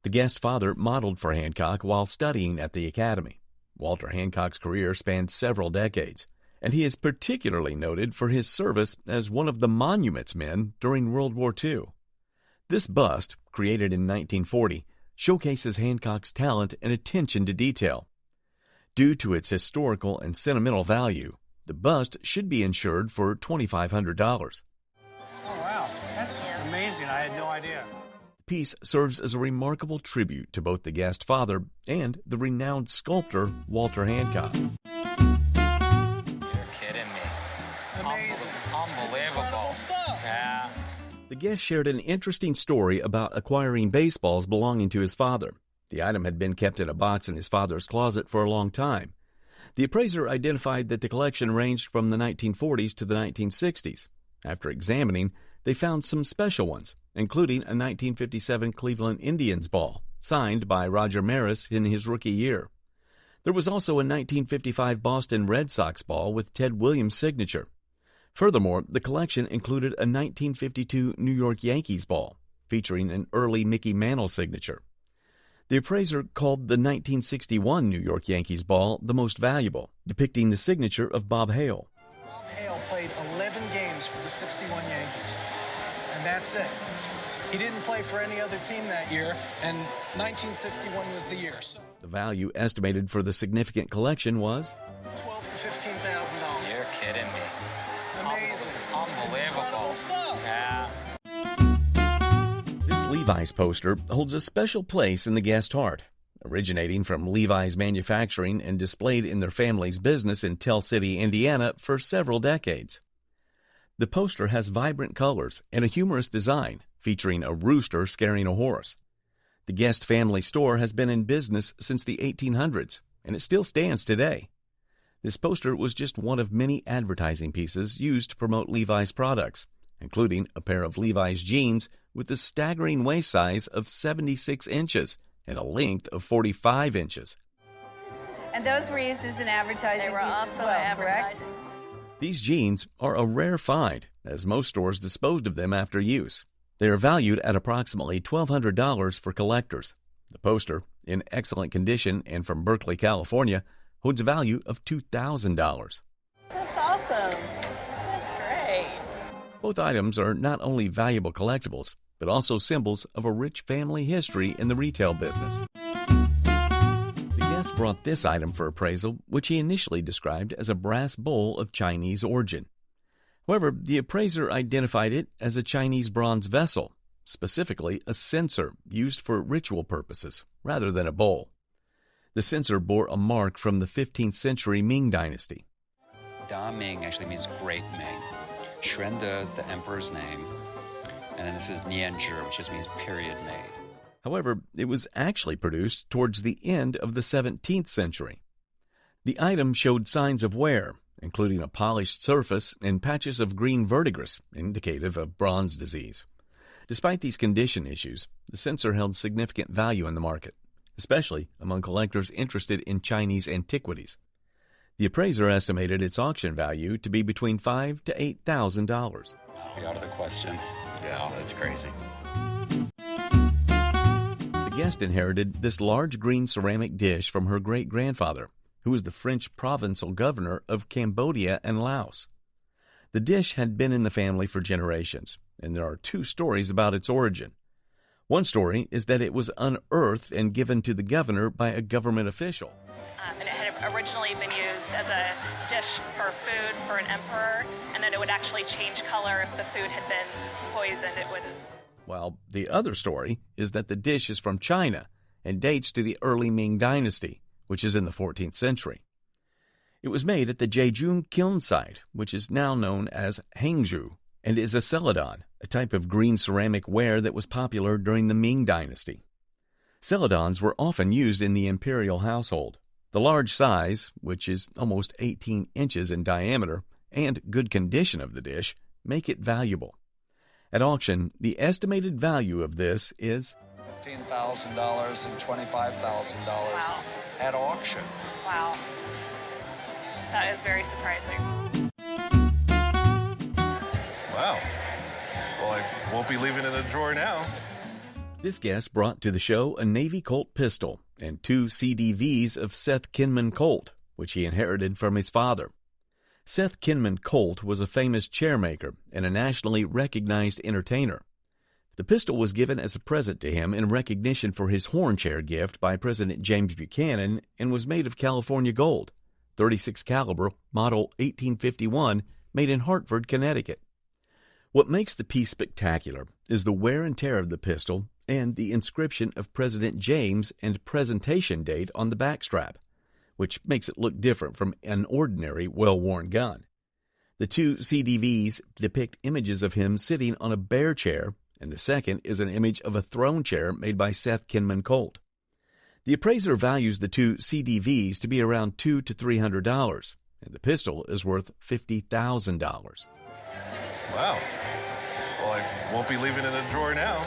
The Guest's father modeled for Hancock while studying at the Academy. Walter Hancock's career spanned several decades, and he is particularly noted for his service as one of the Monuments Men during World War II. This bust, created in 1940, showcases Hancock's talent and attention to detail. Due to its historical and sentimental value, the bust should be insured for $2,500. Oh, wow. That's amazing. I had no idea. The piece serves as a remarkable tribute to both the guest father and the renowned sculptor Walter Hancock. You're kidding me. Amazing. Unbelievable. Yeah. The guest shared an interesting story about acquiring baseballs belonging to his father. The item had been kept in a box in his father's closet for a long time. The appraiser identified that the collection ranged from the 1940s to the 1960s. After examining, they found some special ones, including a 1957 Cleveland Indians ball, signed by Roger Maris in his rookie year. There was also a 1955 Boston Red Sox ball with Ted Williams' signature. Furthermore, the collection included a 1952 New York Yankees ball, featuring an early Mickey Mantle signature. The appraiser called the 1961 New York Yankees ball the most valuable, depicting the signature of Bob Hale. Bob Hale played 11 games for the 61 Yankees, and that's it. He didn't play for any other team that year, and 1961 was the year. So The value estimated for the significant collection was $12,000 to $15,000. You're kidding me. Amazing. Unbelievable. Yeah. This Levi's poster holds a special place in the guest heart, originating from Levi's manufacturing and displayed in their family's business in Tell City, Indiana for several decades. The poster has vibrant colors and a humorous design, featuring a rooster scaring a horse. The Guest family store has been in business since the 1800s, and it still stands today. This poster was just one of many advertising pieces used to promote Levi's products, including a pair of Levi's jeans with a staggering waist size of 76 inches and a length of 45 inches. And those were used as an advertising piece as well, correct? These jeans are a rare find, as most stores disposed of them after use. They are valued at approximately $1,200 for collectors. The poster, in excellent condition and from Berkeley, California, holds a value of $2,000. That's awesome. That's great. Both items are not only valuable collectibles, but also symbols of a rich family history in the retail business. The guest brought this item for appraisal, which he initially described as a brass bowl of Chinese origin. However, the appraiser identified it as a Chinese bronze vessel, specifically a censer used for ritual purposes, rather than a bowl. The censer bore a mark from the 15th century Ming dynasty. Da Ming actually means Great Ming. Xuande is the emperor's name, and then this is Nianzhi, which just means period made. However, it was actually produced towards the end of the 17th century. The item showed signs of wear, including a polished surface and patches of green verdigris, indicative of bronze disease. Despite these condition issues, the censer held significant value in the market, especially among collectors interested in Chinese antiquities. The appraiser estimated its auction value to be between $5,000 to $8,000. Be out of the question. Yeah, that's crazy. The guest inherited this large green ceramic dish from her great-grandfather, who was the French provincial governor of Cambodia and Laos. The dish had been in the family for generations, and there are two stories about its origin. One story is that it was unearthed and given to the governor by a government official. And it had originally been used as a dish for food for an emperor, and that it would actually change color if the food had been poisoned. It would. While the other story is that the dish is from China and dates to the early Ming dynasty, which is in the 14th century. It was made at the Jeju kiln site, which is now known as Hangzhou, and is a celadon, a type of green ceramic ware that was popular during the Ming dynasty. Celadons were often used in the imperial household. The large size, which is almost 18 inches in diameter, and good condition of the dish make it valuable. At auction, the estimated value of this is $15,000 and $25,000 at auction. Wow. That is very surprising. Wow. Well, I won't be leaving it in a drawer now. This guest brought to the show a Navy Colt pistol and two CDVs of Seth Kinman Colt, which he inherited from his father. Seth Kinman Colt was a famous chairmaker and a nationally recognized entertainer. The pistol was given as a present to him in recognition for his horn chair gift by President James Buchanan and was made of California gold, 36 caliber, model 1851, made in Hartford, Connecticut. What makes the piece spectacular is the wear and tear of the pistol and the inscription of President James and presentation date on the backstrap, which makes it look different from an ordinary well-worn gun. The two CDVs depict images of him sitting on a bear chair, and the second is an image of a throne chair made by Seth Kinman Colt. The appraiser values the two CDVs to be around $200 to $300, and the pistol is worth $50,000. Wow. Well, I won't be leaving it in a drawer now.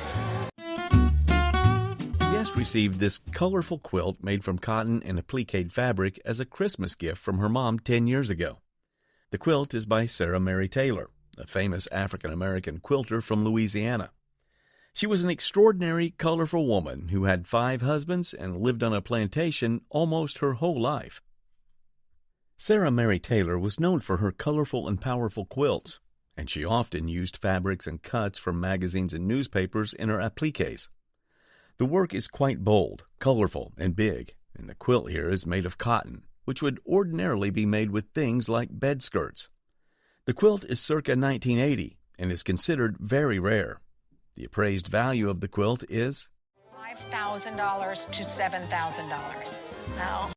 The guest received this colorful quilt made from cotton and appliqué fabric as a Christmas gift from her mom 10 years ago. The quilt is by Sarah Mary Taylor, a famous African-American quilter from Louisiana. She was an extraordinary, colorful woman who had 5 husbands and lived on a plantation almost her whole life. Sarah Mary Taylor was known for her colorful and powerful quilts, and she often used fabrics and cuts from magazines and newspapers in her appliques. The work is quite bold, colorful, and big, and the quilt here is made of cotton, which would ordinarily be made with things like bed skirts. The quilt is circa 1980 and is considered very rare. The appraised value of the quilt is $5,000 to $7,000. No.